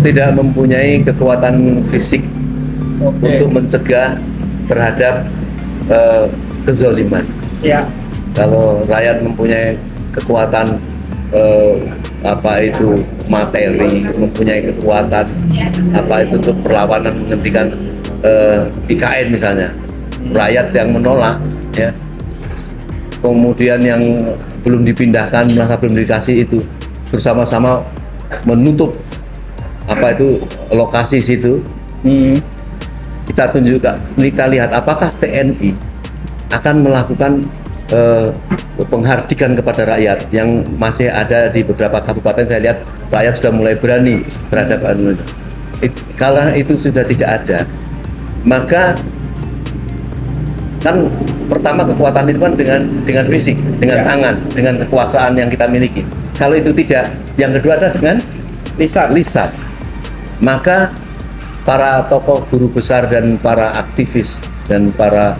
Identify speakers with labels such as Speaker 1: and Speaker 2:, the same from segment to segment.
Speaker 1: tidak mempunyai kekuatan fisik untuk mencegah terhadap kezaliman.
Speaker 2: Ya.
Speaker 1: Kalau rakyat mempunyai kekuatan apa itu materi, mempunyai kekuatan apa itu untuk perlawanan menghentikan IKN misalnya, rakyat yang menolak ya, kemudian yang belum dipindahkan merasa belum dikasih itu bersama-sama menutup apa itu lokasi situ. Kita tunjukkan, kita lihat apakah TNI akan melakukan penghardikan kepada rakyat yang masih ada di beberapa kabupaten. Saya lihat rakyat sudah mulai berani terhadap kalau itu sudah tidak ada, maka kan pertama kekuatan itu kan dengan fisik, dengan tangan, dengan kekuasaan yang kita miliki. Kalau itu tidak, yang kedua adalah dengan lisan. Maka para tokoh guru besar dan para aktivis dan para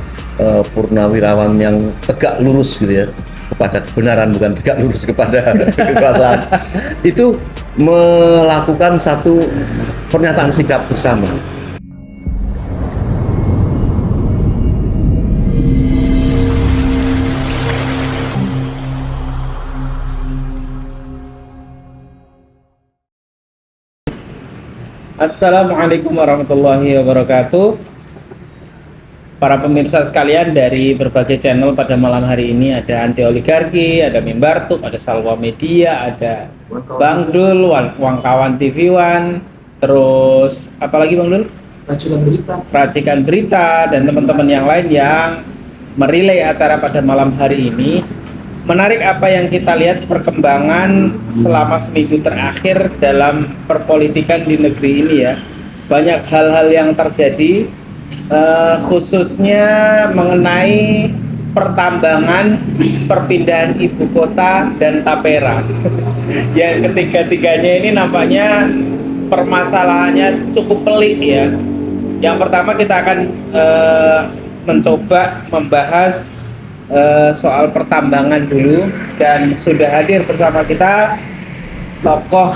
Speaker 1: purnawirawan yang tegak lurus gitu ya kepada kebenaran, bukan tegak lurus kepada kekuasaan, itu melakukan satu pernyataan sikap bersama.
Speaker 2: Assalamualaikum warahmatullahi wabarakatuh. Para pemirsa sekalian dari berbagai channel pada malam hari ini, ada Anti Oligarki, ada Mimbar Tube, ada Salwa Media, ada Bang Dul, Wangkawan TV One, terus apalagi Bang Dul? Racikan Berita dan teman-teman yang lain yang merilai acara pada malam hari ini. Menarik apa yang kita lihat perkembangan selama seminggu terakhir dalam perpolitikan di negeri ini ya. Banyak hal-hal yang terjadi, khususnya mengenai pertambangan, perpindahan ibu kota dan tapera. Yang ketiga-tiganya ini nampaknya permasalahannya cukup pelik ya. Yang pertama kita akan mencoba membahas soal pertambangan dulu, dan sudah hadir bersama kita tokoh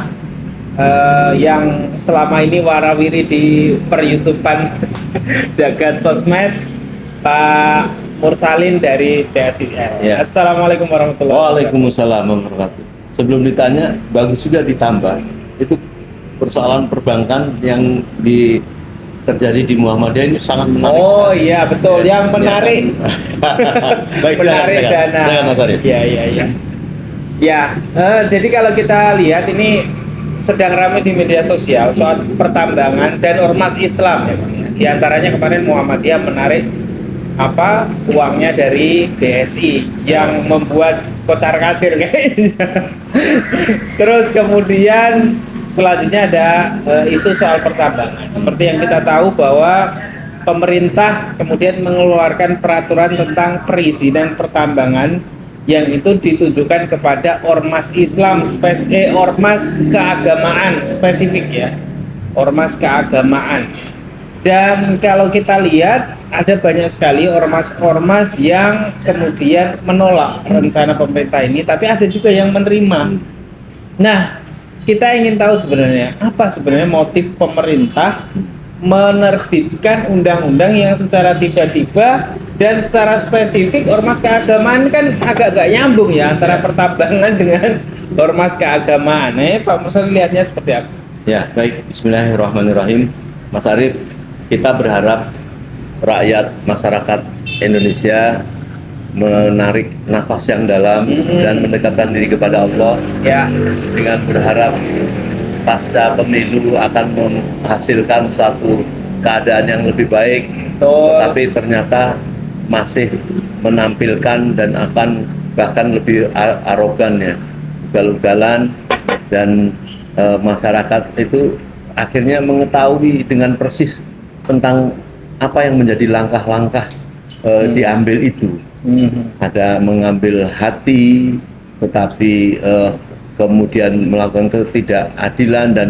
Speaker 2: yang selama ini warawiri di per-YouTubean jagat sosmed, Pak Mursalin dari CSIR.
Speaker 1: Ya.
Speaker 2: Assalamualaikum warahmatullahi wabarakatuh.
Speaker 1: Waalaikumsalam warahmatullahi wabarakatuh. Sebelum ditanya, bagus juga ditambah itu persoalan perbankan yang terjadi di Muhammadiyah ini sangat menarik.
Speaker 2: Oh iya betul,
Speaker 1: ya,
Speaker 2: yang menarik.
Speaker 1: Baik,
Speaker 2: menarik dana. Ya. Ya, jadi kalau kita lihat ini sedang ramai di media sosial soal pertambangan dan ormas Islam ya, Bang. Di antaranya kemarin Muhammadiyah menarik uangnya dari BSI yang membuat kocar-kacir kayaknya. Terus kemudian selanjutnya ada isu soal pertambangan. Seperti yang kita tahu bahwa pemerintah kemudian mengeluarkan peraturan tentang perizinan pertambangan yang itu ditujukan kepada ormas Islam, ormas keagamaan spesifik ya, ormas keagamaan. Dan kalau kita lihat ada banyak sekali ormas-ormas yang kemudian menolak rencana pemerintah ini, tapi ada juga yang menerima. Nah, kita ingin tahu sebenarnya apa sebenarnya motif pemerintah menerbitkan undang-undang yang secara tiba-tiba dan secara spesifik ormas keagamaan. Kan agak-agak nyambung ya antara pertambangan dengan ormas keagamaan. Pak Musa lihatnya seperti apa?
Speaker 1: Ya, baik. Bismillahirrahmanirrahim. Mas Arief, kita berharap rakyat masyarakat Indonesia menarik nafas yang dalam dan mendekatkan diri kepada Allah
Speaker 2: ya,
Speaker 1: dengan berharap pasca pemilu akan menghasilkan suatu keadaan yang lebih baik. Tetapi ternyata masih menampilkan dan akan bahkan lebih arogan ya, ugal-ugalan, dan masyarakat itu akhirnya mengetahui dengan persis tentang apa yang menjadi langkah-langkah diambil itu. Ada mengambil hati, tetapi kemudian melakukan ketidakadilan dan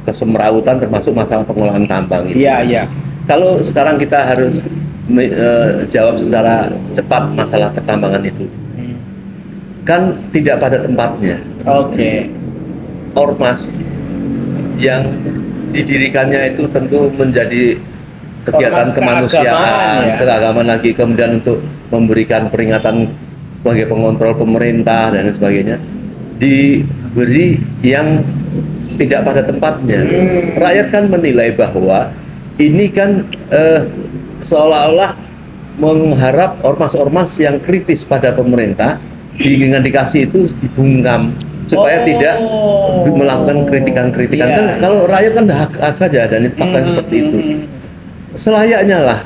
Speaker 1: kesemrawutan, termasuk masalah pengolahan tambang itu.
Speaker 2: Iya.
Speaker 1: Kalau sekarang kita harus jawab secara cepat masalah pertambangan itu, kan tidak pada tempatnya.
Speaker 2: Oke.
Speaker 1: ormas yang didirikannya itu tentu menjadi kegiatan
Speaker 2: Ormas
Speaker 1: kemanusiaan,
Speaker 2: keagamaan, ya.
Speaker 1: keagamaan lagi, kemudian untuk memberikan peringatan sebagai pengontrol pemerintah dan lain sebagainya, diberi yang tidak pada tempatnya. Rakyat kan menilai bahwa ini kan seolah-olah mengharap ormas-ormas yang kritis pada pemerintah dengan dikasih itu dibungkam supaya tidak melakukan kritikan-kritikan.
Speaker 2: Iya.
Speaker 1: Kan kalau rakyat kan hak saja, dan itu fakta seperti itu. Selayaknya lah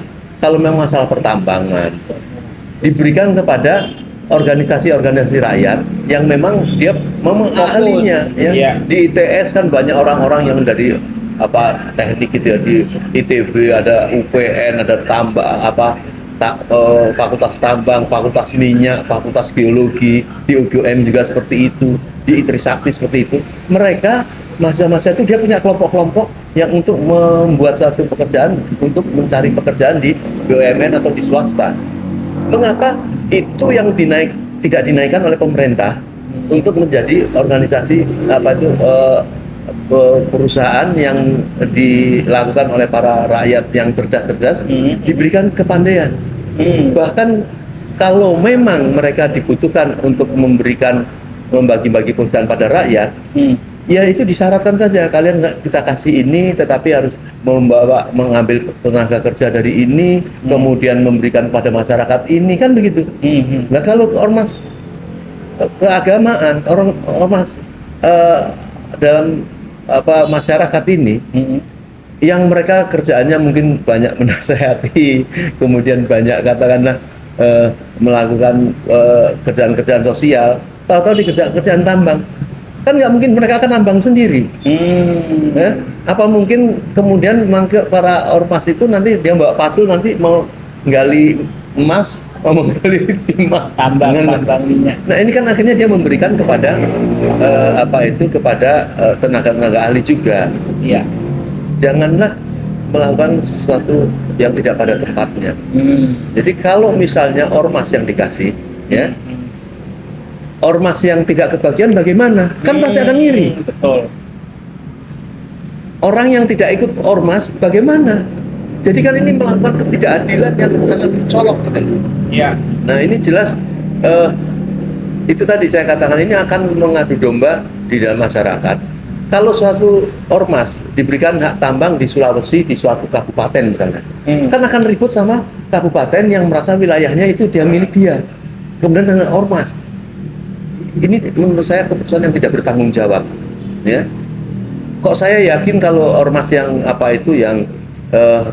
Speaker 1: kalau memang masalah pertambangan diberikan kepada organisasi-organisasi rakyat yang memang dia memang ahlinya, ya.
Speaker 2: Iya.
Speaker 1: Di ITS kan banyak orang-orang yang dari teknik gitu ya, di ITB ada UPN, ada fakultas tambang, fakultas minyak, fakultas geologi, di UGM juga seperti itu, di Trisakti seperti itu. Mereka masa-masa itu dia punya kelompok-kelompok yang untuk membuat satu pekerjaan, untuk mencari pekerjaan di BUMN atau di swasta. Mengapa itu yang tidak dinaikkan oleh pemerintah untuk menjadi organisasi perusahaan yang dilakukan oleh para rakyat yang cerdas-cerdas, diberikan kepandaian. Bahkan kalau memang mereka dibutuhkan untuk membagi-bagi perusahaan pada rakyat, ya itu disyaratkan saja, kalian kita kasih ini tetapi harus mengambil tenaga kerja dari ini, kemudian memberikan pada masyarakat ini, kan begitu. Nah kalau ormas keagamaan, ormas dalam masyarakat ini, yang mereka kerjaannya mungkin banyak menasehati, kemudian banyak katakanlah melakukan kerjaan-kerjaan sosial, tahu-tahu di kerjaan tambang, kan nggak mungkin mereka akan nambang sendiri. Apa mungkin kemudian para ormas itu nanti dia bawa pasul, nanti mau gali emas, mau menggali timah,
Speaker 2: tambang minyak.
Speaker 1: Nah ini kan akhirnya dia memberikan kepada kepada tenaga-tenaga ahli juga.
Speaker 2: Iya.
Speaker 1: Janganlah melakukan sesuatu yang tidak pada tempatnya. Jadi kalau misalnya ormas yang dikasih, ya, ormas yang tidak kebagian bagaimana? Kan pasti akan ngiri.
Speaker 2: Betul.
Speaker 1: Orang yang tidak ikut ormas bagaimana? Jadi kan ini melakukan ketidakadilan yang sangat mencolok, betul.
Speaker 2: Iya.
Speaker 1: Nah ini jelas itu tadi saya katakan, ini akan mengadu domba di dalam masyarakat. Kalau suatu ormas diberikan hak tambang di Sulawesi, di suatu kabupaten misalnya, kan akan ribut sama kabupaten yang merasa wilayahnya itu dia milik dia. Kemudian dengan ormas, ini menurut saya keputusan yang tidak bertanggung jawab, ya. Kok saya yakin kalau ormas yang yang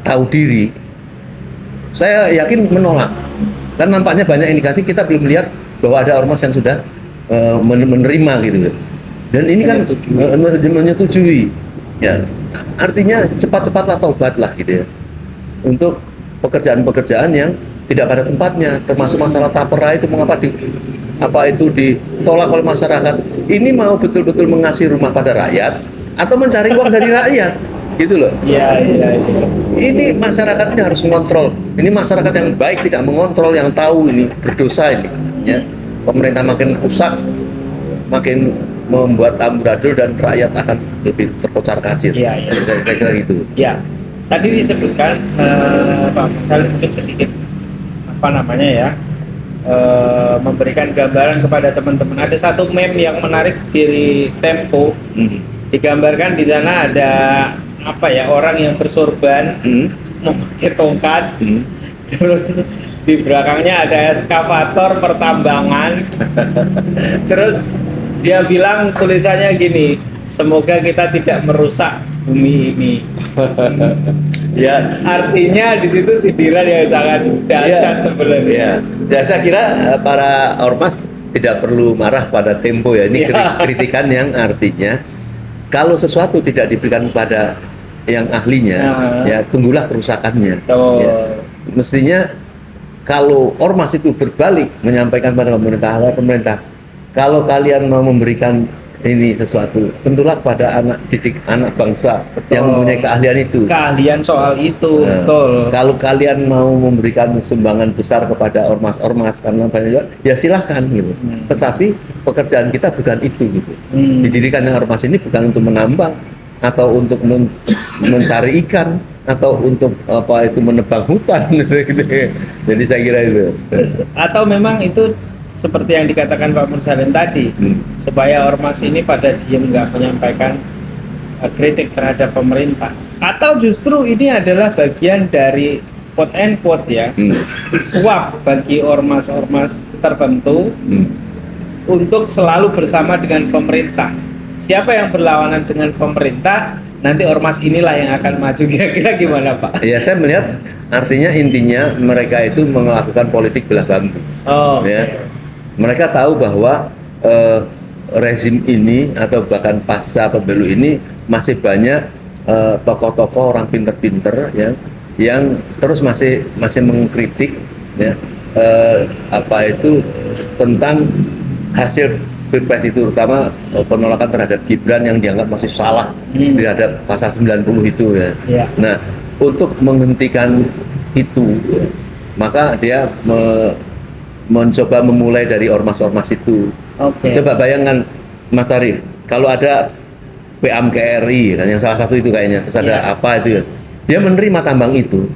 Speaker 1: tahu diri, saya yakin menolak. Dan nampaknya banyak indikasi, kita belum lihat bahwa ada ormas yang sudah menerima gitu. Dan ini kan menyetujui, ya. Artinya cepat-cepatlah taubatlah gitu ya, untuk pekerjaan-pekerjaan yang tidak pada tempatnya, termasuk masalah tapera itu, mengapa ditolak oleh masyarakat. Ini mau betul-betul mengasih rumah pada rakyat atau mencari uang dari rakyat, gitu loh.
Speaker 2: Iya.
Speaker 1: Ini masyarakat ini harus mengontrol. Ini masyarakat yang baik tidak mengontrol, yang tahu ini berdosa ini, ya. Pemerintah makin rusak, makin membuat amburadul, dan rakyat akan lebih terkocar-kacir.
Speaker 2: Iya.
Speaker 1: Saya kira gitu.
Speaker 2: Ya, tadi disebutkan Pak Masal mungkin sedikit memberikan gambaran kepada teman-teman. Ada satu meme yang menarik dari Tempo. Digambarkan di sana ada orang yang bersorban, memakai tongkat, terus di belakangnya ada eskavator pertambangan. Terus dia bilang, tulisannya gini, semoga kita tidak merusak bumi ini.
Speaker 1: Ya,
Speaker 2: artinya di situ sindiran yang sangat dahsyat sebenarnya.
Speaker 1: Ya, saya kira para ormas tidak perlu marah pada Tempo ya. Ini kritikan yang artinya kalau sesuatu tidak diberikan kepada yang ahlinya, ya tunggulah kerusakannya. Ya. Mestinya kalau ormas itu berbalik menyampaikan pada pemerintah, kalau kalian mau memberikan ini sesuatu, tentulah pada anak didik, anak bangsa yang mempunyai keahlian itu.
Speaker 2: Keahlian soal itu,
Speaker 1: Nah,
Speaker 2: betul.
Speaker 1: kalau kalian mau memberikan sumbangan besar kepada ormas-ormas karena banyak juga, ya silahkan gitu. Tetapi pekerjaan kita bukan itu gitu. Didirikannya ormas ini bukan untuk menambang atau untuk mencari ikan atau untuk apa itu menebang hutan gitu. Jadi saya kira itu.
Speaker 2: Atau memang itu seperti yang dikatakan Pak Mursalin tadi, supaya ormas ini pada diem nggak menyampaikan kritik terhadap pemerintah, atau justru ini adalah bagian dari quote and quote ya, suap bagi ormas-ormas tertentu untuk selalu bersama dengan pemerintah. Siapa yang berlawanan dengan pemerintah, nanti ormas inilah yang akan maju. Kira-kira gimana Pak?
Speaker 1: Ya saya melihat artinya intinya mereka itu melakukan politik belah bambu.
Speaker 2: Oh,
Speaker 1: Ya. Mereka tahu bahwa rezim ini atau bahkan pasca pemilu ini masih banyak tokoh-tokoh orang pinter-pinter ya yang terus masih mengkritik ya apa itu tentang hasil Pilpres itu, terutama penolakan terhadap Gibran yang dianggap masih salah terhadap pasal 90 itu ya. Nah, untuk menghentikan itu maka dia mencoba memulai dari ormas-ormas itu. Coba bayangkan Mas Arief, kalau ada PAMKRI kan yang salah satu itu kayaknya, terus ada apa itu ya, dia menerima tambang itu,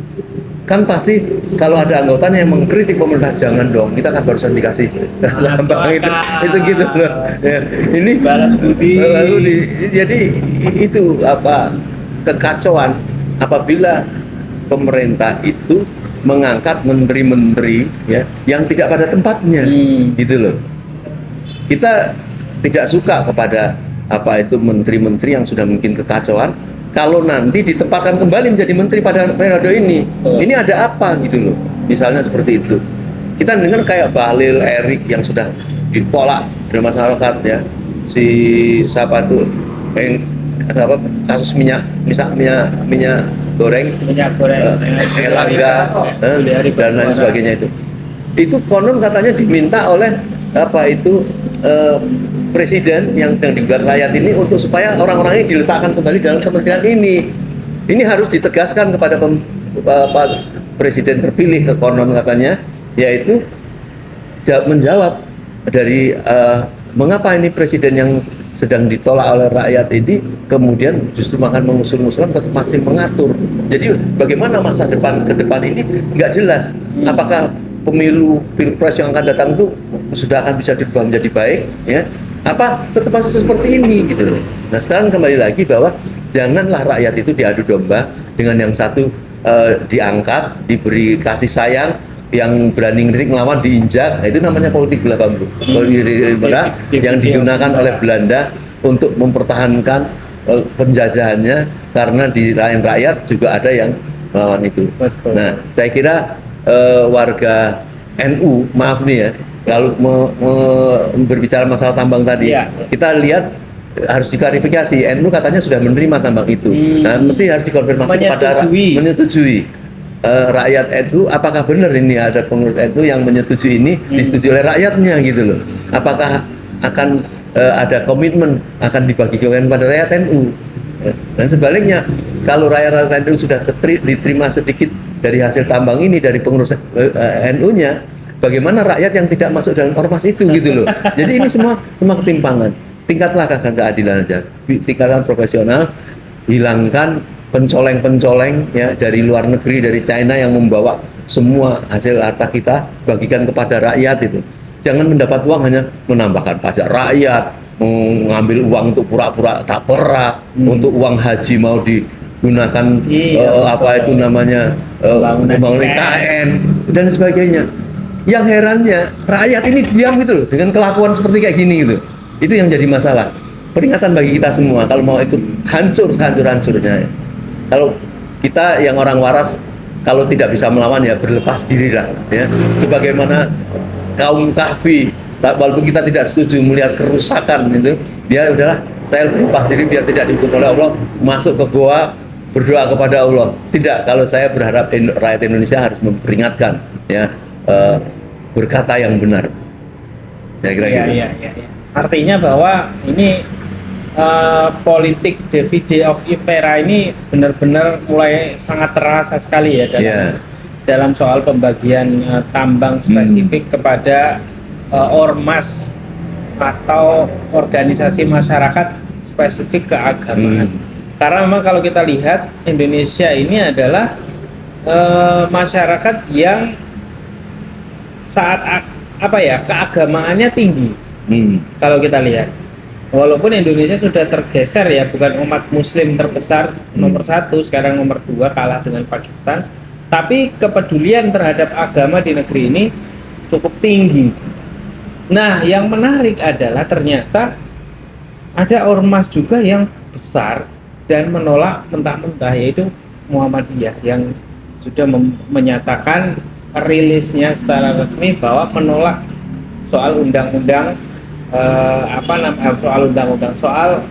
Speaker 1: kan pasti kalau ada anggotanya yang mengkritik pemerintah, jangan dong, kita kan barusan dikasih tambang itu gitu loh. Ya, ini
Speaker 2: balas budi.
Speaker 1: Jadi itu apa kekacauan apabila pemerintah itu mengangkat menteri-menteri ya yang tidak pada tempatnya, gitu loh. Kita tidak suka kepada apa itu menteri-menteri yang sudah mungkin kekacauan, kalau nanti ditempatkan kembali menjadi menteri pada periode ini. Ini ada apa gitu loh. Misalnya seperti itu. Kita dengar kayak Bahlil Erik yang sudah ditolak dari masyarakat ya. Si siapa tuh yang kasus minyak goreng, Erlangga dan lain sebagainya itu konon katanya diminta oleh apa itu presiden yang sedang digugat rakyat ini untuk supaya orang-orang ini diletakkan kembali dalam kementerian ini. Ini harus ditegaskan kepada presiden terpilih konon katanya, yaitu menjawab dari mengapa ini presiden yang sedang ditolak oleh rakyat ini kemudian justru makan mengusul-ngusulan tetap masih mengatur. Jadi bagaimana masa depan ke depan ini nggak jelas. Apakah pemilu pilpres yang akan datang itu sudah akan bisa dirubah menjadi baik ya? Apa tetap masih seperti ini gitu loh. Nah sekarang kembali lagi bahwa janganlah rakyat itu diadu domba dengan yang satu diangkat, diberi kasih sayang, yang berani kritik ngelawan diinjak. Nah, itu namanya politik belah bambu. Politik yang digunakan oleh Belanda untuk mempertahankan penjajahannya, karena di rakyat juga ada yang melawan itu. Nah, saya kira warga NU, maaf nih ya, kalau berbicara masalah tambang tadi, kita lihat harus diklarifikasi. NU katanya sudah menerima tambang itu. Nah, mesti harus dikonfirmasi kepada menyetujui. Rakyat NU, apakah benar ini ada pengurus NU yang menyetujui ini, disetujui oleh rakyatnya gitu loh. Apakah akan ada komitmen akan dibagi-bagikan pada rakyat NU. Dan sebaliknya, kalau rakyat NU sudah diterima sedikit dari hasil tambang ini dari pengurus NU-nya, bagaimana rakyat yang tidak masuk dalam ormas itu gitu loh. Jadi ini semua ketimpangan. Tingkatlah keadilan aja, tingkatkan profesional, hilangkan pencoleng-pencoleng ya dari luar negeri, dari China yang membawa semua hasil harta kita bagikan kepada rakyat itu. Jangan mendapat uang hanya menambahkan pajak rakyat, mengambil uang untuk pura-pura tak pernah, untuk uang haji mau digunakan apa itu namanya membangun IKN dan sebagainya. Yang herannya rakyat ini diam gitu loh dengan kelakuan seperti kayak gini gitu. Itu yang jadi masalah. Peringatan bagi kita semua kalau mau ikut hancur-hancurnya. Kalau kita yang orang waras, kalau tidak bisa melawan ya berlepas diri lah ya. Sebagaimana kaum Kahfi, walaupun kita tidak setuju melihat kerusakan itu, dia udahlah saya berlepas diri biar tidak dihukum oleh Allah, masuk ke goa berdoa kepada Allah. Tidak, kalau saya berharap rakyat Indonesia harus memperingatkan ya, berkata yang benar. Saya kira gitu.
Speaker 2: Artinya bahwa ini politik divide of impera ini benar-benar mulai sangat terasa sekali ya dalam soal pembagian tambang spesifik kepada ormas atau organisasi masyarakat spesifik keagamaan. Karena memang kalau kita lihat Indonesia ini adalah masyarakat yang saat keagamaannya tinggi. Kalau kita lihat, walaupun Indonesia sudah tergeser ya, bukan umat Muslim terbesar nomor 1, sekarang nomor 2 kalah dengan Pakistan, tapi kepedulian terhadap agama di negeri ini cukup tinggi. Nah, yang menarik adalah ternyata ada ormas juga yang besar dan menolak mentah-mentah, yaitu Muhammadiyah yang sudah menyatakan rilisnya secara resmi bahwa menolak soal undang-undang soal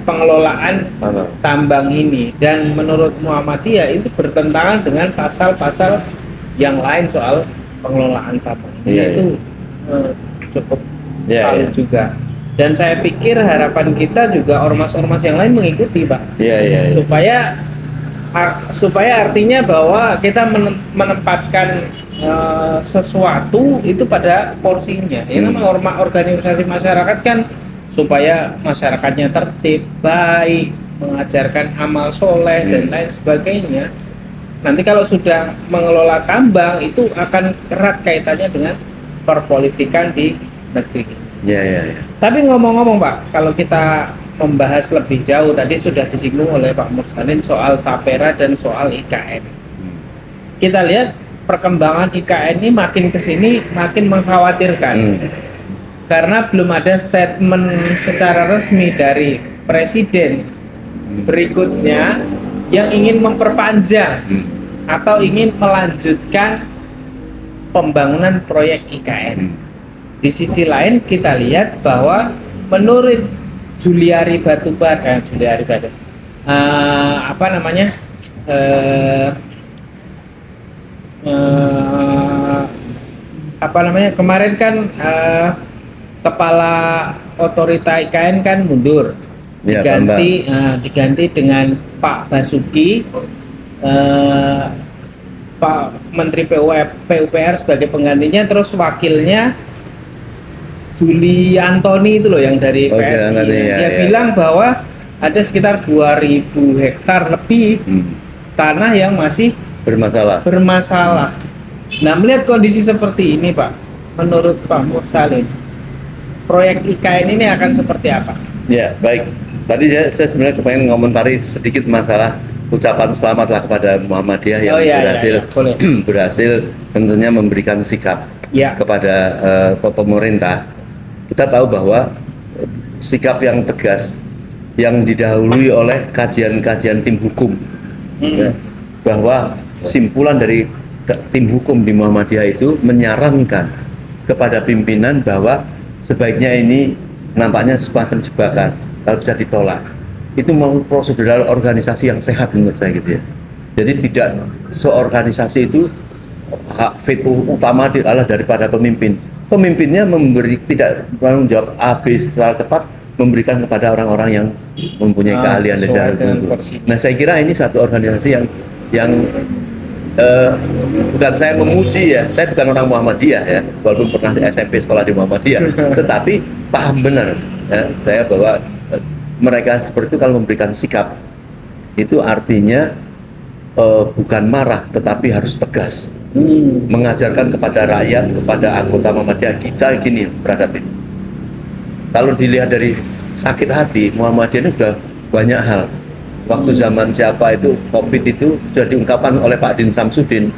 Speaker 2: pengelolaan tambang ini, dan menurut Muhammadiyah itu bertentangan dengan pasal-pasal yang lain soal pengelolaan tambang ini. Itu cukup salut juga, dan saya pikir harapan kita juga ormas-ormas yang lain mengikuti, Pak, supaya artinya bahwa kita menempatkan sesuatu itu pada porsinya. Ini namanya organisasi masyarakat kan, supaya masyarakatnya tertib, baik, mengajarkan amal soleh dan lain sebagainya. Nanti kalau sudah mengelola tambang itu akan erat kaitannya dengan perpolitikan di negeri. Tapi ngomong-ngomong, Pak, kalau kita membahas lebih jauh, tadi sudah disinggung oleh Pak Mursalin soal Tapera dan soal IKN. Kita lihat perkembangan IKN ini makin kesini makin mengkhawatirkan, karena belum ada statement secara resmi dari Presiden berikutnya yang ingin memperpanjang atau ingin melanjutkan pembangunan proyek IKN. Di sisi lain kita lihat bahwa menurut Juliari Batubara, kemarin kan kepala otorita IKN kan mundur, diganti dengan Pak Basuki, Pak Menteri PUPR sebagai penggantinya, terus wakilnya Juli Antoni itu loh yang dari PSI. Dia bilang bahwa ada sekitar 2.000 hektar lebih tanah yang masih bermasalah. Nah, melihat kondisi seperti ini, Pak, menurut Pak Mursalin, proyek IKN ini akan seperti apa?
Speaker 1: Ya, baik. Tadi saya sebenarnya pengen ngomentari sedikit masalah ucapan selamatlah kepada Muhammadiyah yang berhasil tentunya memberikan sikap kepada pemerintah. Kita tahu bahwa sikap yang tegas yang didahului oleh kajian-kajian tim hukum, bahwa simpulan dari tim hukum di Muhammadiyah itu menyarankan kepada pimpinan bahwa sebaiknya ini nampaknya semacam jebakan, kalau bisa ditolak. Itu mau prosedural organisasi yang sehat menurut saya gitu ya. Jadi tidak seorganisasi itu hak veto utama adalah daripada pemimpin. Pemimpinnya tidak bertanggung jawab A, B secara cepat, memberikan kepada orang-orang yang mempunyai keahlian dan tertentu. Nah, saya kira ini satu organisasi yang bukan saya memuji ya, saya bukan orang Muhammadiyah ya, walaupun pernah di SMP sekolah di Muhammadiyah, tetapi paham benar ya, saya bahwa mereka seperti itu kalau memberikan sikap itu artinya bukan marah tetapi harus tegas, mengajarkan kepada rakyat, kepada anggota Muhammadiyah, kita gini berhadapi. Kalau dilihat dari sakit hati, Muhammadiyah ini sudah banyak hal. Waktu zaman siapa itu COVID itu sudah diungkapkan oleh Pak Din Samsudin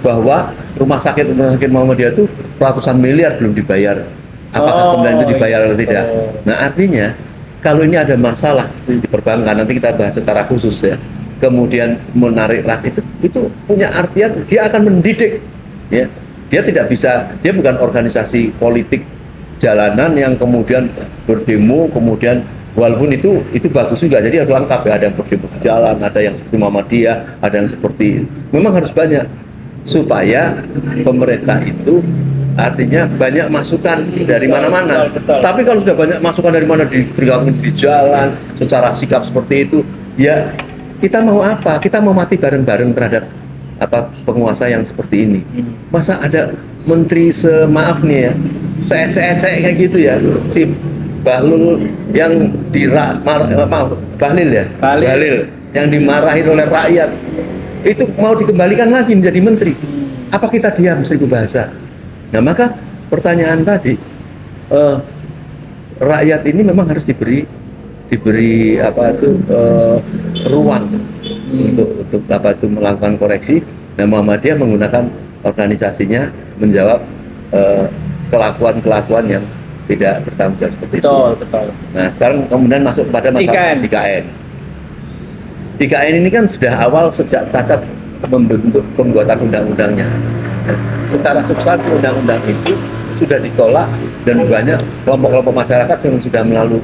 Speaker 1: bahwa rumah sakit Muhammadiyah itu ratusan miliar belum dibayar. Apakah kemudian itu dibayar atau tidak? Nah, artinya kalau ini ada masalah di perbankan, nanti kita bahas secara khusus ya. Kemudian menarik ras itu punya artian dia akan mendidik ya. Dia tidak bisa, dia bukan organisasi politik jalanan yang kemudian berdemo, kemudian walaupun itu bagus juga, jadi harus lengkap ya, ada yang berdemo di jalan, ada yang seperti Muhammadiyah, ada yang seperti, memang harus banyak supaya pemerintah itu artinya banyak masukan dari mana-mana.
Speaker 2: Betul.
Speaker 1: Tapi kalau sudah banyak masukan dari mana diberikan di jalan secara sikap seperti itu, ya kita mau apa? Kita mau mati bareng-bareng terhadap apa penguasa yang seperti ini. Masa ada menteri semaaf nih ya, seecek kayak gitu ya, si Bahlul yang Bahlil ya, Bahlil yang dimarahin oleh rakyat itu mau dikembalikan lagi menjadi menteri. Apa kita diam 1000 bahasa? Nah maka pertanyaan tadi, rakyat ini memang harus diberi apa itu ruang untuk apa itu melakukan koreksi. Nah Muhammadiyah menggunakan organisasinya menjawab kelakuan yang tidak bertanggung jawab seperti itu.
Speaker 2: Betul.
Speaker 1: Nah sekarang kemudian masuk pada masalah IKN. IKN ini kan sudah awal sejak Cacat membentuk pembuatan undang-undangnya. Nah, secara substansi undang-undang itu sudah ditolak dan banyak kelompok-kelompok masyarakat yang sudah melalui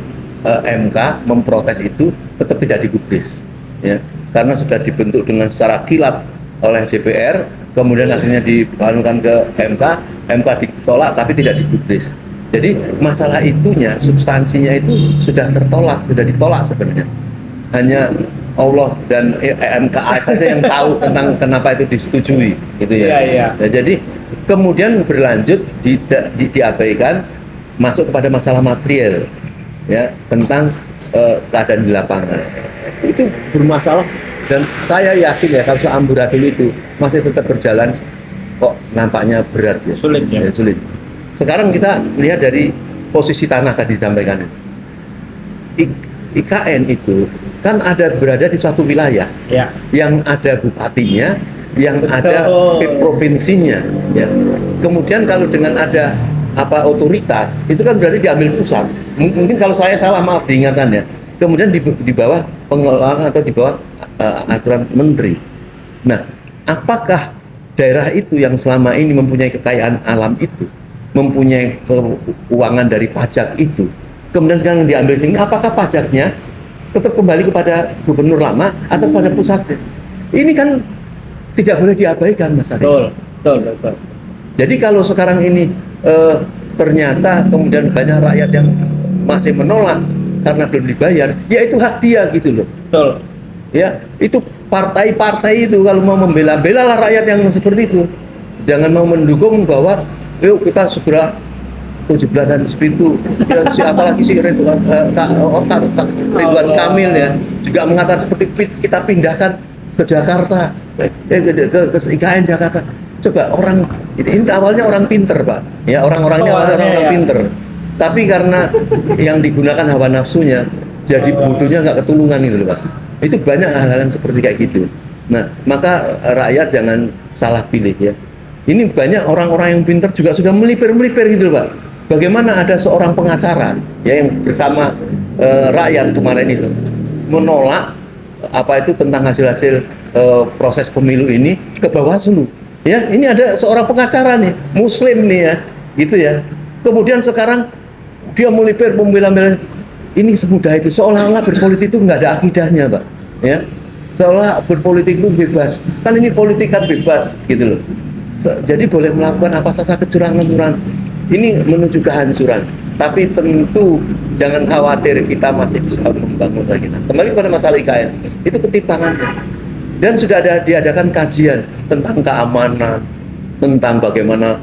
Speaker 1: MK memprotes itu tetap tidak digubris, ya karena sudah dibentuk dengan secara kilat oleh DPR, kemudian akhirnya dibalukan ke MK ditolak tapi tidak digubris. Jadi masalah itunya, substansinya itu sudah ditolak sebenarnya. Hanya Allah dan MKA saja yang tahu tentang kenapa itu disetujui, gitu ya. Nah, jadi kemudian berlanjut diabaikan, masuk kepada masalah material, ya tentang keadaan di lapangan. Itu bermasalah dan saya yakin ya kalau amburadul itu masih tetap berjalan, kok nampaknya berat ya.
Speaker 2: Sulit ya.
Speaker 1: Sulit. Sekarang kita lihat dari posisi tanah tadi disampaikan. IKN itu kan berada di suatu wilayah yang ada bupatinya, yang ada provinsinya, ya. Kemudian kalau dengan ada otoritas itu kan berarti diambil pusat. Mungkin kalau saya salah, maaf diingatannya. Kemudian di bawah pengelolaan atau di bawah aturan menteri. Nah, apakah daerah itu yang selama ini mempunyai kekayaan alam itu, mempunyai keuangan dari pajak itu, kemudian sekarang diambil sini, apakah pajaknya tetap kembali kepada gubernur lama atau kepada pusatnya? Ini kan tidak boleh diabaikan, Mas Ari.
Speaker 2: Betul.
Speaker 1: Jadi kalau sekarang ini ternyata kemudian banyak rakyat yang masih menolak karena belum dibayar, ya itu hak dia gitu loh.
Speaker 2: Betul.
Speaker 1: Ya, itu partai-partai itu kalau mau belalah rakyat yang seperti itu. Jangan mau mendukung bahwa yuk kita segera 17-an Sepintu, ya, siapa lagi sih Ridwan Kamil ya juga mengatakan seperti kita pindahkan ke Jakarta, ke IKN Jakarta. Coba orang ini awalnya orang pinter Pak, ya orang-orang ini awalnya orang pinter, tapi karena yang digunakan hawa nafsunya, jadi bodohnya nggak ketulungan gitu loh Pak. Itu banyak hal-hal yang seperti kayak gitu. Nah maka rakyat jangan salah pilih ya. Ini banyak orang-orang yang pinter juga sudah melipir gitu loh Pak. Bagaimana ada seorang pengacara ya yang bersama rakyat kemarin itu menolak itu tentang hasil-hasil proses pemilu ini ke Bawaslu. Ya, ini ada seorang pengacara nih, Muslim nih ya, gitu ya. Kemudian sekarang dia melipir membela-bela ini semudah itu, seolah-olah berpolitik itu nggak ada akidahnya, Pak. Ya, seolah berpolitik itu bebas. Kan ini politik kan bebas, gitu loh. Jadi boleh melakukan apa saja kecurangan-kecurangan. Ini menuju kehancuran, tapi tentu jangan khawatir, kita masih bisa membangun lagi. Nah, kembali pada masalah IKN, itu ketimpangannya. Dan sudah diadakan kajian tentang keamanan, tentang bagaimana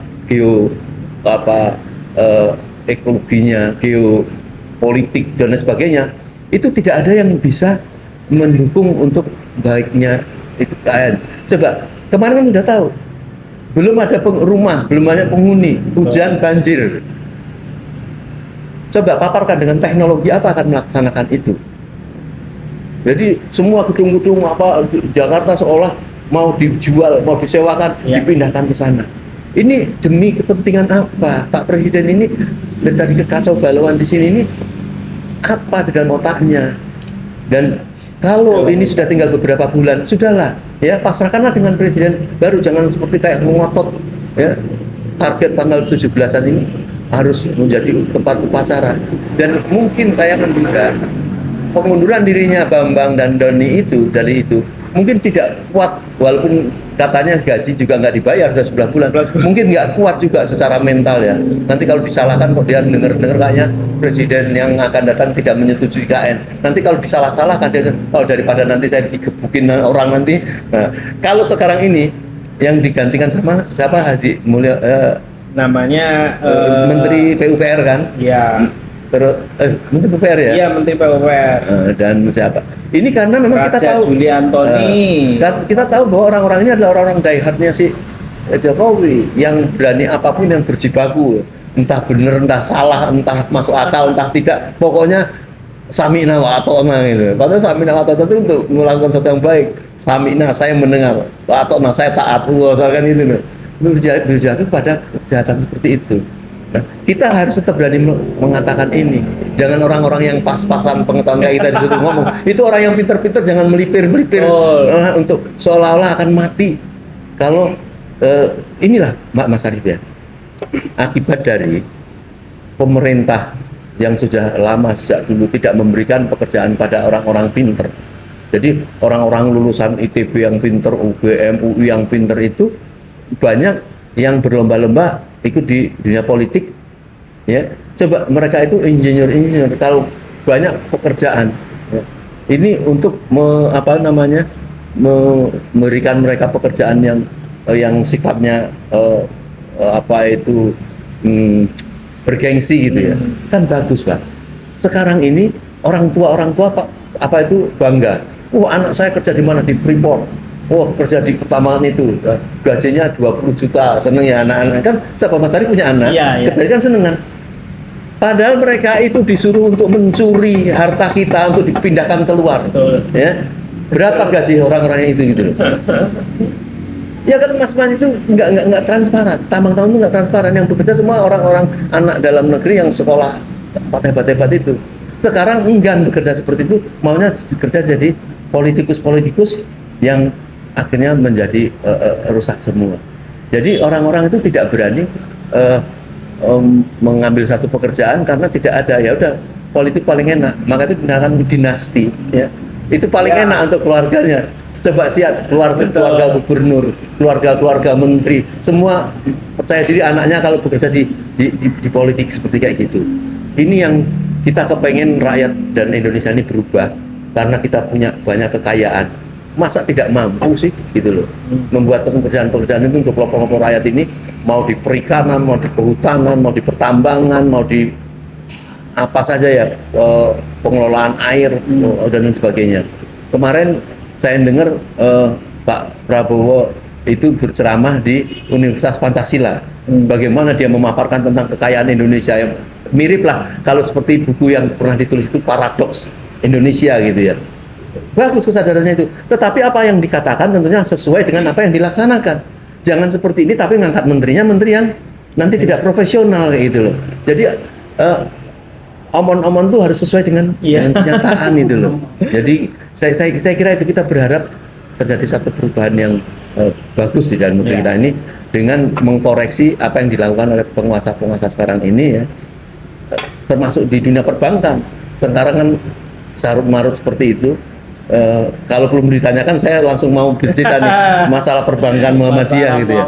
Speaker 1: ekologinya, geopolitik dan lain sebagainya. Itu tidak ada yang bisa mendukung untuk baiknya itu IKN. Coba kemarin kan sudah tahu. Belum ada rumah, belum ada penghuni, hujan, banjir. Coba paparkan dengan teknologi apa akan melaksanakan itu. Jadi semua gedung-gedung Jakarta seolah mau dijual, mau disewakan, dipindahkan ke sana. Ini demi kepentingan apa? Pak Presiden ini terjadi kekacau balauan di sini ini apa di dalam otaknya? Dan kalau ini sudah tinggal beberapa bulan, sudahlah, ya pasrahkanlah dengan presiden baru, jangan seperti kayak mengotot, ya target tanggal 17-an ini harus menjadi tempat upacara. Dan mungkin saya menduga pengunduran dirinya Bambang dan Doni itu dari itu mungkin tidak kuat, walaupun katanya gaji juga nggak dibayar sudah 11 bulan.
Speaker 2: 11 bulan.
Speaker 1: Mungkin nggak kuat juga secara mental ya. Nanti kalau disalahkan kok dia dengar kayaknya presiden yang akan datang tidak menyetujui IKN. Nanti kalau disalah-salahkan dia, oh daripada nanti saya digebukin orang nanti. Nah, kalau sekarang ini yang digantikan sama siapa, Hadi Mulya,
Speaker 2: namanya
Speaker 1: Menteri PUPR kan?
Speaker 2: ya.
Speaker 1: Terus Menteri PUPR ya?
Speaker 2: Iya, Menteri PUPR.
Speaker 1: Dan siapa? Ini karena memang kita
Speaker 2: Raja
Speaker 1: tahu
Speaker 2: Juli Antoni.
Speaker 1: kita tahu bahwa orang-orang ini adalah orang-orang diehardnya si Jokowi yang berani apapun yang berjibaku, entah benar, entah salah, entah masuk akal, entah tidak, pokoknya samina wa atona gitu. Padahal samina wa atona itu untuk melakukan sesuatu yang baik. Samina, saya mendengar, wa atona, saya taat, misalkan itu loh. Berjatuh pada kejahatan seperti itu. Nah, kita harus tetap berani mengatakan ini. Jangan orang-orang yang pas-pasan pengetahuan kayak kita disuruh ngomong. Itu orang yang pintar-pintar jangan melipir-melipir untuk seolah-olah akan mati. Kalau inilah Mas Arif ya, akibat dari pemerintah yang sudah lama sejak dulu tidak memberikan pekerjaan pada orang-orang pintar. Jadi orang-orang lulusan ITB yang pintar, UGM, UI yang pintar itu banyak yang berlomba-lomba ikut di dunia politik, ya. Coba mereka itu insinyur, kalau banyak pekerjaan, ya. Ini untuk memberikan mereka pekerjaan yang sifatnya bergengsi gitu ya, kan bagus Pak. Sekarang ini orang tua Pak itu bangga. Anak saya kerja di mana, di Freeport. Kerja di pertambangan itu, gajinya 20 juta, seneng ya anak-anak kan. Siapa Mas Ari punya anak, kerja kan seneng kan. Padahal mereka itu disuruh untuk mencuri harta kita untuk dipindahkan keluar.
Speaker 2: Betul.
Speaker 1: Ya, berapa gaji orang-orang itu gitu loh. Ya kan Mas itu nggak transparan. Tambang-tambang itu nggak transparan. Yang bekerja semua orang-orang anak dalam negeri yang sekolah hebat-hebat itu. Sekarang enggan bekerja seperti itu, maunya bekerja jadi politikus-politikus yang akhirnya menjadi rusak semua. Jadi orang-orang itu tidak berani mengambil satu pekerjaan karena tidak ada, ya udah politik paling enak, maka itu digunakan dinasti, ya. Itu paling enak untuk keluarganya. Coba lihat keluarga gubernur, keluarga menteri, semua percaya diri anaknya kalau bekerja di politik seperti kayak gitu. Ini yang kita kepengen rakyat dan Indonesia ini berubah karena kita punya banyak kekayaan. Masa tidak mampu sih gitu loh membuat pekerjaan-pekerjaan itu untuk kelompok-kelompok rakyat ini, mau di perikanan, mau di kehutanan, mau di pertambangan, mau di apa saja ya, pengelolaan air dan lain sebagainya. Kemarin saya dengar Pak Prabowo itu berceramah di Universitas Pancasila, bagaimana dia memaparkan tentang kekayaan Indonesia yang mirip lah kalau seperti buku yang pernah ditulis itu Paradoks Indonesia gitu ya. Bagus kesadarannya itu, tetapi apa yang dikatakan tentunya sesuai dengan apa yang dilaksanakan. Jangan seperti ini tapi mengangkat menterinya menteri yang nanti tidak profesional kayak gitu loh. Jadi omon-omon tuh harus sesuai dengan kenyataan itu loh. Jadi saya kira itu kita berharap terjadi satu perubahan yang bagus di dalam negeri kita ini dengan mengkoreksi apa yang dilakukan oleh penguasa-penguasa sekarang ini ya, termasuk di dunia perbankan. Sekarang kan carut marut seperti itu. Kalau belum ditanyakan saya langsung mau bercerita nih masalah perbankan Muhammadiyah gitu ya.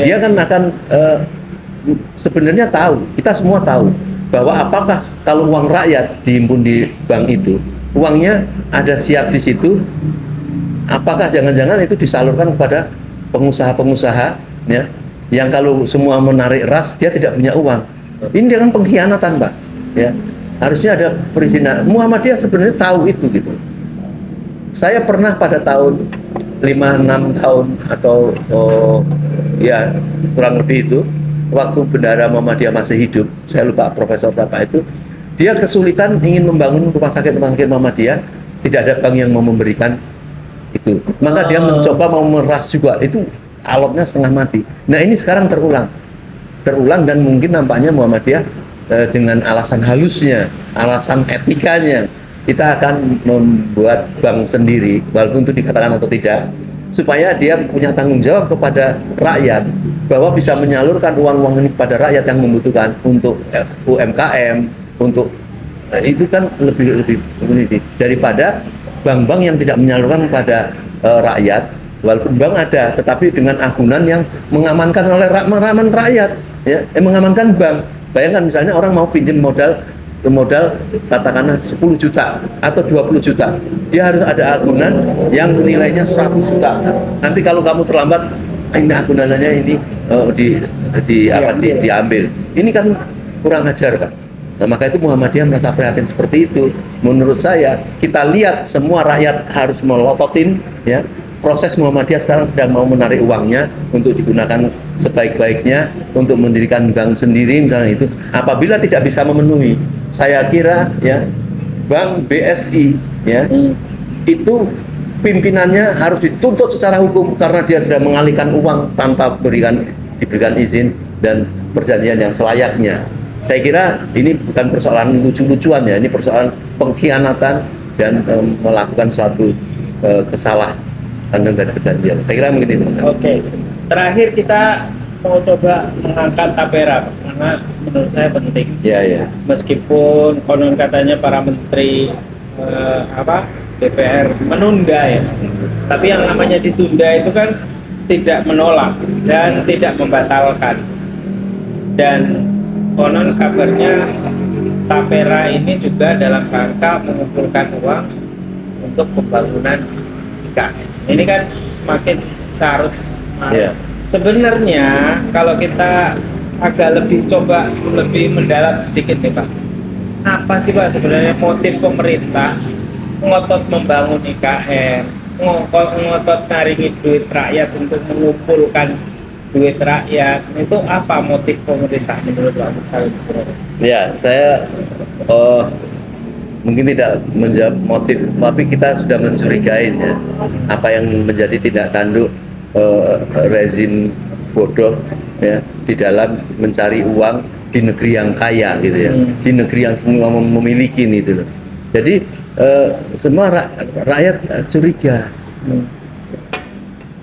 Speaker 1: Dia kan akan sebenarnya tahu, kita semua tahu bahwa apakah kalau uang rakyat dihimpun di bank itu, uangnya ada siap di situ, apakah jangan-jangan itu disalurkan kepada pengusaha-pengusaha ya, yang kalau semua menarik ras dia tidak punya uang. Ini dia kan pengkhianatan Pak ya. Harusnya ada perizinan. Muhammadiyah sebenarnya tahu itu gitu. Saya pernah pada tahun 5-6 tahun atau ya kurang lebih itu, waktu Bendahara Muhammadiyah masih hidup, saya lupa profesor siapa itu, dia kesulitan ingin membangun rumah sakit Muhammadiyah, tidak ada bank yang mau memberikan itu. Maka dia mencoba mau meras juga, itu alotnya setengah mati. Nah ini sekarang terulang dan mungkin nampaknya Muhammadiyah dengan alasan halusnya, alasan etikanya, kita akan membuat bank sendiri, walaupun itu dikatakan atau tidak, supaya dia punya tanggung jawab kepada rakyat, bahwa bisa menyalurkan uang-uang ini kepada rakyat yang membutuhkan untuk UMKM, untuk itu kan lebih daripada bank-bank yang tidak menyalurkan kepada rakyat, walaupun bank ada, tetapi dengan agunan yang mengamankan oleh rakyat, ya, mengamankan bank. Bayangkan misalnya orang mau pinjam modal katakanlah 10 juta atau 20 juta, dia harus ada agunan yang nilainya 100 juta. Nanti kalau kamu terlambat, ini agunannya ini diambil. Ini kan kurang ajar, Pak. Nah, maka itu Muhammadiyah merasa prihatin seperti itu. Menurut saya, kita lihat semua rakyat harus melototin, ya. Proses Muhammadiyah sekarang sedang mau menarik uangnya untuk digunakan sebaik-baiknya untuk mendirikan bank sendiri misalnya itu. Apabila tidak bisa memenuhi, saya kira ya Bank BSI ya itu pimpinannya harus dituntut secara hukum karena dia sudah mengalihkan uang tanpa diberikan izin dan perjanjian yang selayaknya. Saya kira ini bukan persoalan lucu-lucuan ya, ini persoalan pengkhianatan dan melakukan suatu kesalahan dan perjanjian. Saya kira mungkin itu.
Speaker 2: Oke. Terakhir kita mau coba mengangkat tapera, karena menurut saya penting.
Speaker 1: Ya, ya.
Speaker 2: Meskipun konon katanya para menteri DPR menunda ya, tapi yang namanya ditunda itu kan tidak menolak dan tidak membatalkan. Dan konon kabarnya tapera ini juga dalam rangka mengumpulkan uang untuk pembangunan IKN. Ini kan semakin carut.
Speaker 1: Yeah.
Speaker 2: Sebenarnya kalau kita agak lebih mendalam sedikit nih Pak, apa sih Pak sebenarnya motif pemerintah ngotot membangun IKN, ngotot naringi duit rakyat untuk mengumpulkan duit rakyat, itu apa motif pemerintah menurut Pak Salim sebenarnya?
Speaker 1: Ya, saya mungkin tidak menjawab motif, tapi kita sudah mencurigai ya apa yang menjadi tindak tanduk rezim bodoh ya di dalam mencari uang di negeri yang kaya gitu ya, di negeri yang semua memiliki itu loh. Jadi semua rakyat curiga.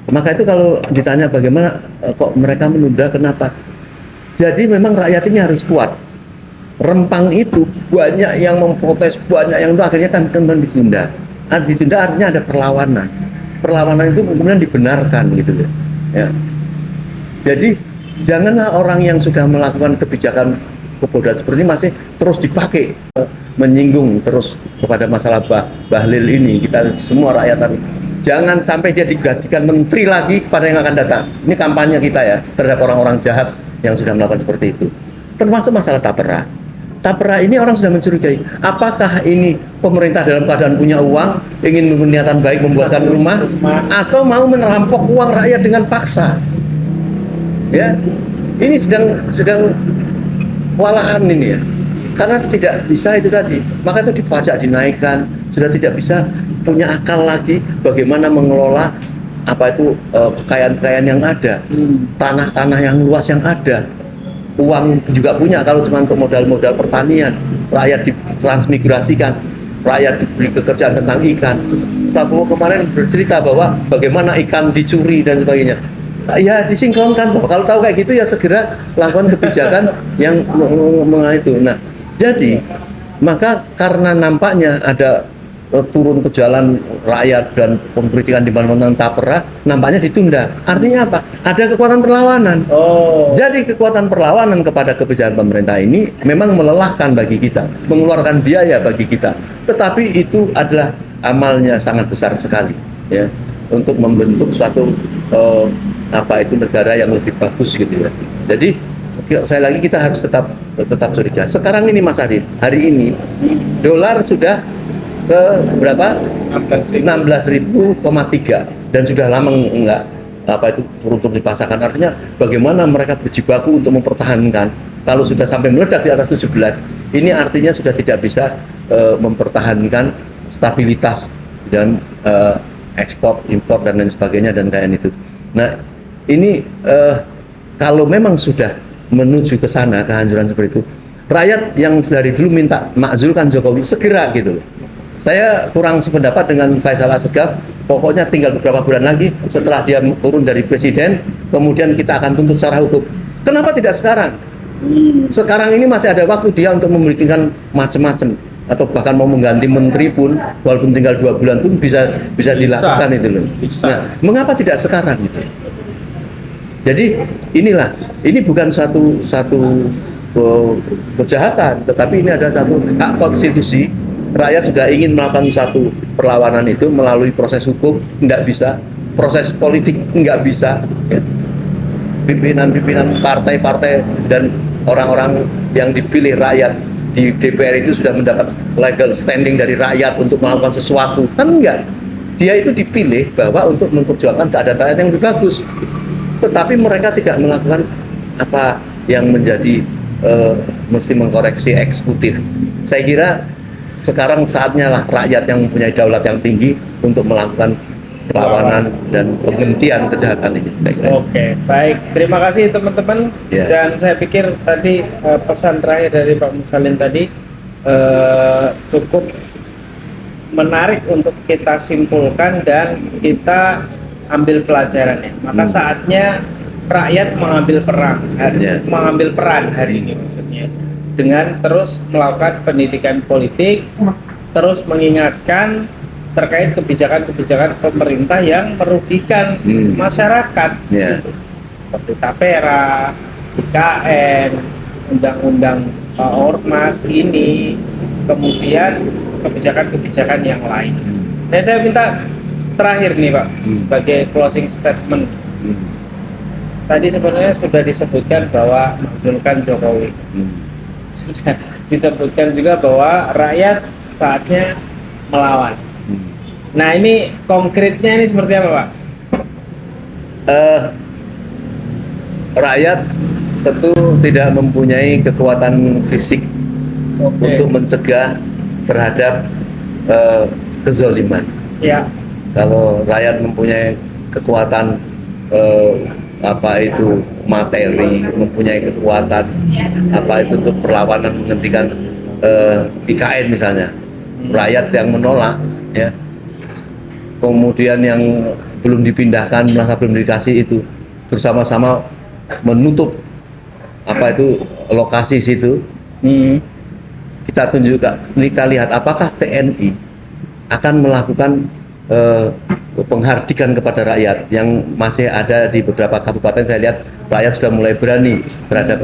Speaker 1: Maka itu kalau ditanya bagaimana kok mereka menunda, kenapa? Jadi memang rakyat ini harus kuat. Rempang itu banyak yang memprotes, banyak yang itu akhirnya kan ditunda. Ditunda artinya ada perlawanan. Perlawanan itu kemudian dibenarkan gitu ya. Jadi janganlah orang yang sudah melakukan kebijakan kebodohan seperti ini masih terus dipakai menyinggung terus kepada masalah Bahlil ini. Kita semua rakyat jangan sampai dia digantikan menteri lagi kepada yang akan datang. Ini kampanye kita ya terhadap orang-orang jahat yang sudah melakukan seperti itu. Termasuk masalah tapera. Tapera ini orang sudah mencurigai, apakah ini pemerintah dalam keadaan punya uang, ingin berniatan baik membuatkan rumah, atau mau merampok uang rakyat dengan paksa? Ya, ini sedang walahan ini ya, karena tidak bisa itu tadi, maka itu dipajak dinaikkan, sudah tidak bisa punya akal lagi bagaimana mengelola apa itu kekayaan-kekayaan yang ada, tanah-tanah yang luas yang ada. Uang juga punya kalau cuma untuk modal-modal pertanian, rakyat ditransmigrasikan, rakyat diberi pekerjaan tentang ikan. Prabowo kemarin bercerita bahwa bagaimana ikan dicuri dan sebagainya. Ya disinkronkan, kalau tahu kayak gitu ya segera lakukan kebijakan yang itu. Nah, jadi maka karena nampaknya ada turun ke jalan rakyat dan pemberitikan di mana-mana tapera, nampaknya ditunda. Artinya apa? Ada kekuatan perlawanan. Jadi kekuatan perlawanan kepada kebijakan pemerintah ini memang melelahkan bagi kita, mengeluarkan biaya bagi kita. Tetapi itu adalah amalnya sangat besar sekali, ya, untuk membentuk suatu negara yang lebih bagus gitu ya. Jadi saya lagi kita harus tetap curiga. Sekarang ini Mas Arif, hari ini dolar sudah ke berapa? 16.000,3 dan sudah lama enggak turun dipasarkan. Artinya bagaimana mereka berjibaku untuk mempertahankan. Kalau sudah sampai meledak di atas 17, ini artinya sudah tidak bisa mempertahankan stabilitas dan ekspor, impor dan lain sebagainya dan kayak itu. Nah, ini kalau memang sudah menuju ke sana kehancuran seperti itu, rakyat yang dari dulu minta makzulkan Jokowi segera gitu loh. Saya kurang sependapat dengan Faisal Assegaf. Pokoknya tinggal beberapa bulan lagi setelah dia turun dari presiden, kemudian kita akan tuntut secara hukum. Kenapa tidak sekarang? Sekarang ini masih ada waktu dia untuk memberikan macam-macam atau bahkan mau mengganti menteri pun walaupun tinggal 2 bulan pun bisa dilakukan itu loh.
Speaker 2: Bisa.
Speaker 1: Nah, mengapa tidak sekarang gitu? Jadi ini bukan satu kejahatan, tetapi ini ada satu hak konstitusi. Rakyat sudah ingin melakukan satu perlawanan itu melalui proses hukum, nggak bisa. Proses politik nggak bisa. Ya. Pimpinan-pimpinan partai-partai dan orang-orang yang dipilih rakyat di DPR itu sudah mendapat legal standing dari rakyat untuk melakukan sesuatu. Kan enggak. Dia itu dipilih bahwa untuk memperjuangkan keadaan rakyat yang lebih bagus. Tetapi mereka tidak melakukan apa yang menjadi mesti mengkoreksi eksekutif. Saya kira sekarang saatnya lah rakyat yang mempunyai daulat yang tinggi untuk melakukan perlawanan dan penghentian kejahatan ini. Saya kira.
Speaker 2: Oke, baik. Terima kasih teman-teman.
Speaker 1: Ya.
Speaker 2: Dan saya pikir tadi pesan terakhir dari Pak Mursalin tadi cukup menarik untuk kita simpulkan dan kita ambil pelajarannya. Maka saatnya rakyat mengambil peran hari ini maksudnya dengan terus melakukan pendidikan politik, terus mengingatkan terkait kebijakan-kebijakan pemerintah yang merugikan masyarakat, seperti tapera, IKN, undang-undang ormas ini, kemudian kebijakan-kebijakan yang lain. Nah, saya minta terakhir nih Pak, sebagai closing statement. Tadi sebenarnya sudah disebutkan bahwa mengunggulkan Jokowi. Sudah disebutkan juga bahwa rakyat saatnya melawan. Nah, ini konkretnya ini seperti apa, Pak?
Speaker 1: Rakyat tentu tidak mempunyai kekuatan fisik untuk mencegah terhadap kezaliman.
Speaker 2: Ya.
Speaker 1: Kalau rakyat mempunyai kekuatan materi, mempunyai kekuatan untuk perlawanan menghentikan IKN misalnya, rakyat yang menolak, ya, kemudian yang belum dipindahkan merasa belum dikasih itu bersama-sama menutup lokasi situ. Kita lihat apakah TNI akan melakukan penghardikan kepada rakyat yang masih ada di beberapa kabupaten. Saya lihat rakyat sudah mulai berani terhadap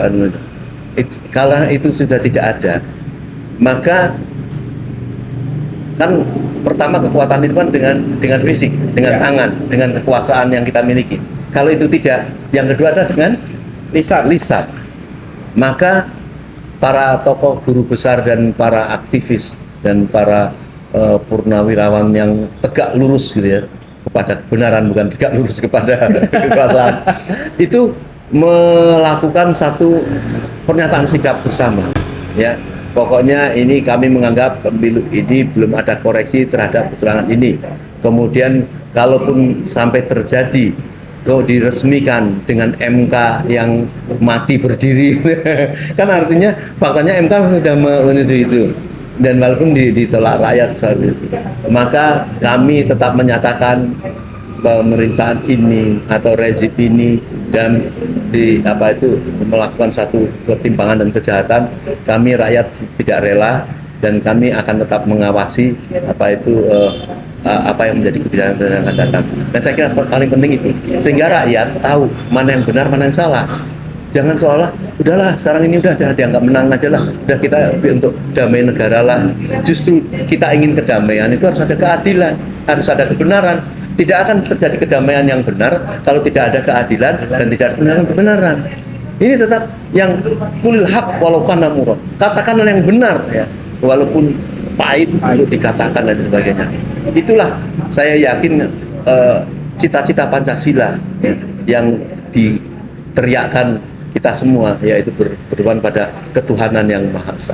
Speaker 1: kalau itu sudah tidak ada, maka kan pertama kekuatan itu kan dengan fisik, dengan tangan, dengan kekuasaan yang kita miliki. Kalau itu tidak, yang kedua adalah dengan lisan. Maka para tokoh guru besar dan para aktivis dan para purnawirawan yang tegak lurus gitu ya kepada kebenaran, bukan tegak lurus kepada kekuasaan, itu melakukan satu pernyataan sikap bersama, ya. Pokoknya ini kami menganggap pemilu ini belum ada koreksi terhadap kecurangan ini. Kemudian kalaupun sampai terjadi, diresmikan dengan MK yang mati berdiri, kan artinya faktanya MK sudah menyetujui itu. Dan walaupun ditolak rakyat, maka kami tetap menyatakan pemerintahan ini atau rezim ini dan melakukan satu ketimpangan dan kejahatan, kami rakyat tidak rela dan kami akan tetap mengawasi apa yang menjadi kebijakan yang akan datang. Dan saya kira paling penting itu, sehingga rakyat tahu mana yang benar, mana yang salah. Jangan seolah udahlah sekarang ini udah dianggap menang aja lah, udah kita untuk damai negara lah. Justru kita ingin kedamaian itu harus ada keadilan, harus ada kebenaran. Tidak akan terjadi kedamaian yang benar kalau tidak ada keadilan dan tidak ada kebenaran. Ini tetap yang kulil hak walau kana murad. Katakanlah yang benar, ya, walaupun pahit untuk dikatakan dan sebagainya. Itulah saya yakin cita-cita Pancasila, ya, yang diteriakkan kita semua, yaitu berpedoman pada ketuhanan yang Maha Esa.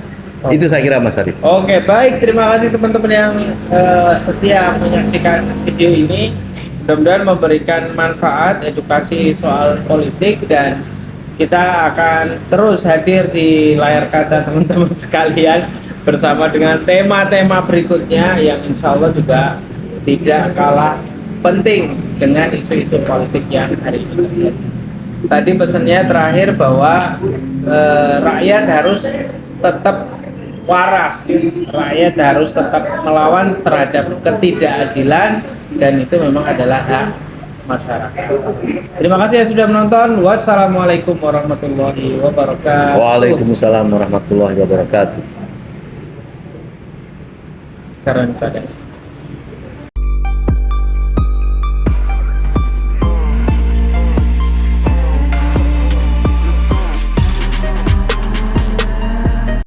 Speaker 1: Itu saya kira, Mas Arif.
Speaker 2: Oke, baik. Terima kasih teman-teman yang setia menyaksikan video ini. Mudah-mudahan memberikan manfaat, edukasi soal politik, dan kita akan terus hadir di layar kaca teman-teman sekalian bersama dengan tema-tema berikutnya yang insya Allah juga tidak kalah penting dengan isu-isu politik yang hari ini terjadi. Tadi pesannya terakhir bahwa rakyat harus tetap waras. Rakyat harus tetap melawan terhadap ketidakadilan dan itu memang adalah hak masyarakat. Terima kasih yang sudah menonton. Wassalamualaikum warahmatullahi wabarakatuh.
Speaker 1: Waalaikumsalam warahmatullahi wabarakatuh.
Speaker 2: Keren, cerdas.